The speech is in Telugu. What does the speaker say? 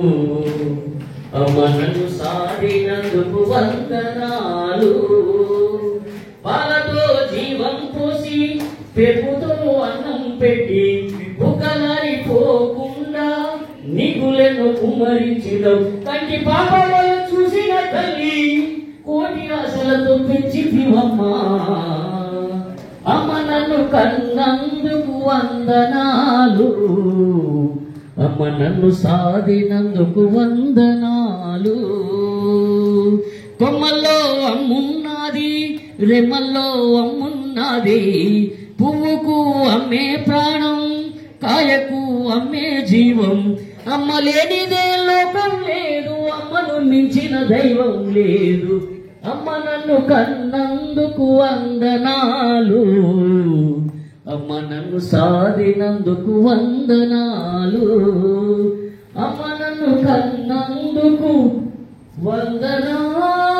అమ్మ నన్ను సాడినందుకు వందనాలు. పాలతో జీవం పోసి పెరుగుతో అన్నం పెట్టి బుక్కలారిపోకుండా నిగులను కుమ్మరించినవు. కంటి పాపలో చూసిన తల్లి కోటి ఆశలతో పెంచితివమ్మా. అమ్మ నన్ను కన్నందుకు వందనాలు. అమ్మ నన్ను సాధినందుకు వందనాలు. కొమ్మల్లో అమ్మున్నది, రెమ్మల్లో అమ్మున్నది. పువ్వుకు అమ్మే ప్రాణం, కాయకు అమ్మే జీవం. అమ్మ లేనిదే లోకం లేదు, అమ్మను మించిన దైవం లేదు. అమ్మ నన్ను కన్నందుకు వందనాలు. అమ్మ నన్ను సాధినందుకు వందనాలు. అమ్మ నన్ను కన్నందుకు వందనాలు.